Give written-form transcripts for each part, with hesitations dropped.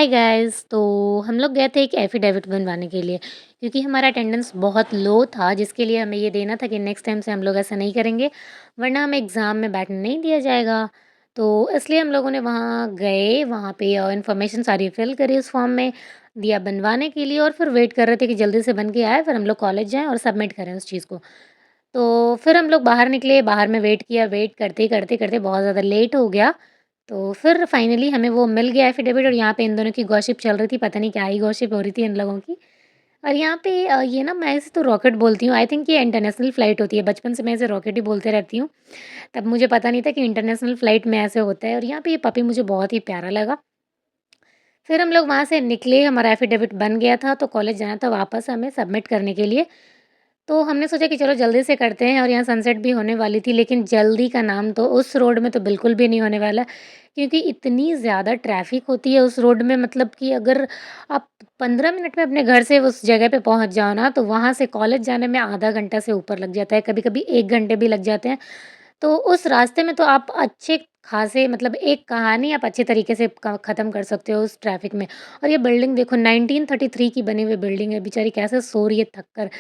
Hi guys. तो हम लोग गए थे एक एफिडेविट बनवाने के लिए, क्योंकि हमारा अटेंडेंस बहुत लो था, जिसके लिए हमें ये देना था कि नेक्स्ट टाइम से हम लोग ऐसा नहीं करेंगे, वरना हमें एग्ज़ाम में बैठने नहीं दिया जाएगा। तो इसलिए हम लोगों ने वहाँ गए, वहाँ पे इन्फॉर्मेशन सारी फिल करी उस फॉर्म में, दिया बनवाने के लिए और फिर वेट कर रहे थे कि जल्दी से बन के आए, फिर हम लोग कॉलेज जाएँ और सबमिट करें उस चीज़ को। तो फिर हम लोग बाहर निकले, बाहर में वेट किया, वेट करते बहुत ज़्यादा लेट हो गया। तो फिर फाइनली हमें वो मिल गया एफ़िडेविट, और यहाँ पे इन दोनों की गॉसिप चल रही थी, पता नहीं क्या ही गॉसिप हो रही थी इन लोगों की। और यहाँ पे ये ना, मैं इसे तो रॉकेट बोलती हूँ, आई थिंक ये इंटरनेशनल फ़्लाइट होती है, बचपन से मैं इसे रॉकेट ही बोलते रहती हूँ। तब मुझे पता नहीं था कि इंटरनेशनल फ़्लाइट में ऐसे होता है, और यहाँ पे ये पपी मुझे बहुत ही प्यारा लगा। फिर हम लोग वहाँ से निकले, हमारा एफ़िडेविट बन गया था, तो कॉलेज जाना था वापस हमें सबमिट करने के लिए। तो हमने सोचा कि चलो जल्दी से करते हैं, और यहाँ सनसेट भी होने वाली थी, लेकिन जल्दी का नाम तो उस रोड में तो बिल्कुल भी नहीं होने वाला, क्योंकि इतनी ज़्यादा ट्रैफ़िक होती है उस रोड में। मतलब कि अगर आप 15 मिनट में अपने घर से उस जगह पे पहुँच जाओ ना, तो वहाँ से कॉलेज जाने में आधा घंटा से ऊपर लग जाता है, कभी-कभी 1 घंटे भी लग जाते हैं। तो उस रास्ते में तो आप अच्छे खासे, मतलब एक कहानी आप अच्छे तरीके से क ख़त्म कर सकते हो उस ट्रैफ़िक में। और ये बिल्डिंग देखो, 1933 की बनी हुई बिल्डिंग है, बेचारी कैसे सो रही है थक कर।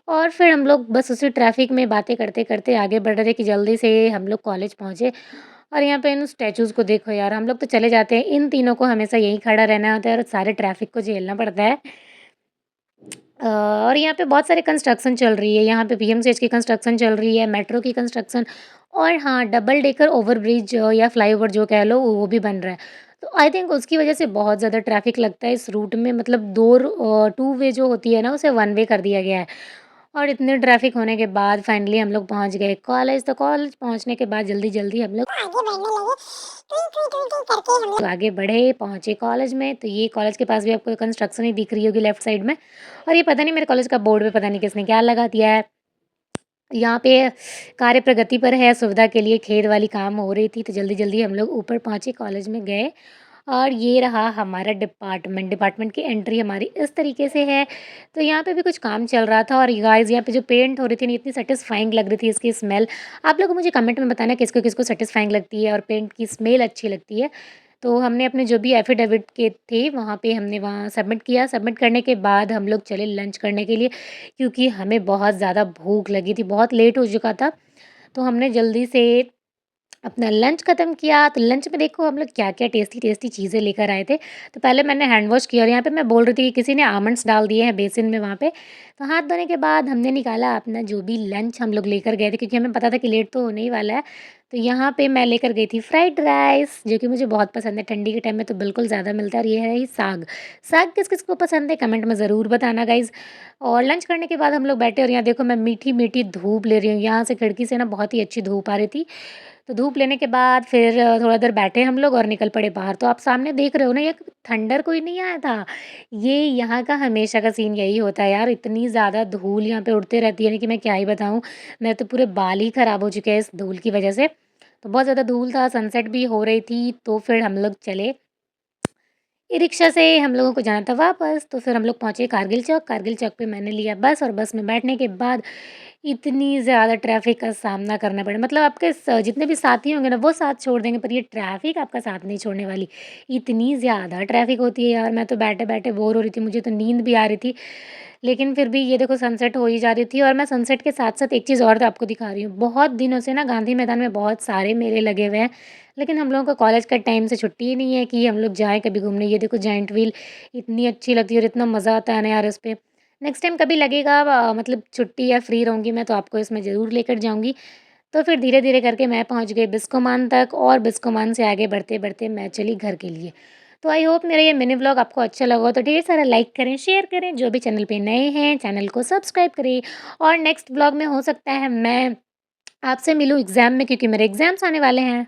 और फिर हम लोग बस उसी ट्रैफ़िक में बातें करते-करते आगे बढ़ रहे थे कि जल्दी से हम लोग कॉलेज पहुँचे। और यहाँ पे इन स्टैचूज़ को देखो यार, हम लोग तो चले जाते हैं, इन तीनों को हमेशा यहीं खड़ा रहना होता है और सारे ट्रैफ़िक को झेलना पड़ता है। और यहाँ पे बहुत सारे कंस्ट्रक्शन चल रही है, यहाँ पे पीएमसीएच की कंस्ट्रक्शन चल रही है, मेट्रो की कंस्ट्रक्शन, और हाँ, डबल डेकर ओवरब्रिज या फ्लाईओवर जो कह लो, वो भी बन रहा है। तो आई थिंक उसकी वजह से बहुत ज़्यादा ट्रैफ़िक लगता है इस रूट में, मतलब 2 वे जो होती है ना, उसे 1 वे कर दिया गया है। और इतने ट्रैफ़िक होने के बाद फाइनली हम लोग पहुँच गए कॉलेज। तो कॉलेज पहुँचने के बाद जल्दी-जल्दी हम लोग आगे बढ़ने लगे, करके हम लोग आगे बढ़े, पहुँचे कॉलेज में। तो ये कॉलेज के पास भी आपको कंस्ट्रक्शन ही दिख रही होगी लेफ्ट साइड में। और ये पता नहीं मेरे कॉलेज का बोर्ड पे पता नहीं किसने क्या लगा दिया है। यहाँ पे कार्य प्रगति पर है, सुविधा के लिए खेत वाली काम हो रही थी, तो जल्दी-जल्दी हम लोग ऊपर पहुँचे, कॉलेज में गए। और ये रहा हमारा डिपार्टमेंट। डिपार्टमेंट की एंट्री हमारी इस तरीके से है। तो यहाँ पे भी कुछ काम चल रहा था, और गाइज़ यहाँ पे जो पेंट हो रही थी ना, इतनी सैटिस्फाइंग लग रही थी इसकी स्मेल। आप लोग मुझे कमेंट में बताना किसको-किसको सैटिस्फाइंग लगती है और पेंट की स्मेल अच्छी लगती है। तो हमने अपने जो भी एफिडेविट के थे, वहाँ पे हमने वहाँ सबमिट किया। सबमिट करने के बाद हम लोग चले लंच करने के लिए, क्योंकि हमें बहुत ज़्यादा भूख लगी थी, बहुत लेट हो चुका था। तो हमने जल्दी से अपना लंच ख़त्म किया। तो लंच में देखो हम लोग क्या-क्या टेस्टी-टेस्टी चीज़ें लेकर आए थे। तो पहले मैंने हैंड वॉश किया, और यहाँ पे मैं बोल रही थी कि किसी ने आमंड्स डाल दिए हैं बेसिन में वहाँ पे। तो हाथ धोने के बाद हमने निकाला अपना जो भी लंच हम लोग लेकर गए थे, क्योंकि हमें पता था कि लेट तो होने ही वाला है। तो यहाँ पे मैं लेकर गई थी फ्राइड राइस, जो कि मुझे बहुत पसंद है। ठंडी के टाइम में तो बिल्कुल ज़्यादा मिलता है। और ये है ही साग। साग किस-किस को पसंद है कमेंट में ज़रूर बताना गाइज़। और लंच करने के बाद हम लोग बैठे, और यहाँ देखो मैं मीठी-मीठी धूप ले रही हूँ। यहाँ से खिड़की से ना बहुत ही अच्छी धूप आ रही थी। तो धूप लेने के बाद फिर थोड़ा देर बैठे हम लोग और निकल पड़े बाहर। तो आप सामने देख रहे हो ना, ये थंडर कोई नहीं आया था। ये यहाँ का हमेशा का सीन यही होता है यार, इतनी ज़्यादा धूल यहाँ पे उड़ते रहती है ना कि मैं क्या ही बताऊँ। मेरे तो पूरे बाल ही ख़राब हो चुके हैं इस धूल की वजह से। तो बहुत ज़्यादा धूल था, सनसेट भी हो रही थी, तो फिर हम लोग चले ई-रिक्शा से। हम लोगों को जाना था वापस, तो फिर हम लोग पहुँचे कारगिल चौक। कारगिल चौक पे मैंने लिया बस, और बस में बैठने के बाद इतनी ज़्यादा ट्रैफ़िक का सामना करना पड़ा। मतलब आपके जितने भी साथी होंगे ना, वो साथ छोड़ देंगे, पर ये ट्रैफ़िक आपका साथ नहीं छोड़ने वाली। इतनी ज़्यादा ट्रैफ़िक होती है यार, मैं तो बैठे-बैठे बोर हो रही थी, मुझे तो नींद भी आ रही थी। लेकिन फिर भी ये देखो सनसेट हो ही जा रही थी, और मैं सनसेट के साथ-साथ एक चीज़ और आपको दिखा रही हूँ। बहुत दिनों से ना गांधी मैदान में बहुत सारे मेले लगे हुए हैं, लेकिन हम लोगों को कॉलेज का टाइम से छुट्टी ही नहीं है कि हम लोग जाएँ कभी घूमने। ये देखो जायंट व्हील, इतनी अच्छी लगती है और इतना मज़ा आता है ना यार इस पे। नेक्स्ट टाइम कभी लगेगा, मतलब छुट्टी या फ्री रहूँगी मैं, तो आपको इसमें ज़रूर लेकर जाऊँगी। तो फिर धीरे-धीरे करके मैं पहुँच गई बिस्कोमान तक, और बिस्कोमान से आगे बढ़ते-बढ़ते मैं चली घर के लिए। तो आई होप मेरा ये मिनी व्लॉग आपको अच्छा लगा हो, तो ढेर सारा लाइक करें, शेयर करें। जो भी चैनल पे नए हैं, चैनल को सब्सक्राइब करें। और नेक्स्ट व्लॉग में हो सकता है मैं आपसे मिलूँ एग्ज़ाम में, क्योंकि मेरे एग्ज़ाम्स आने वाले हैं।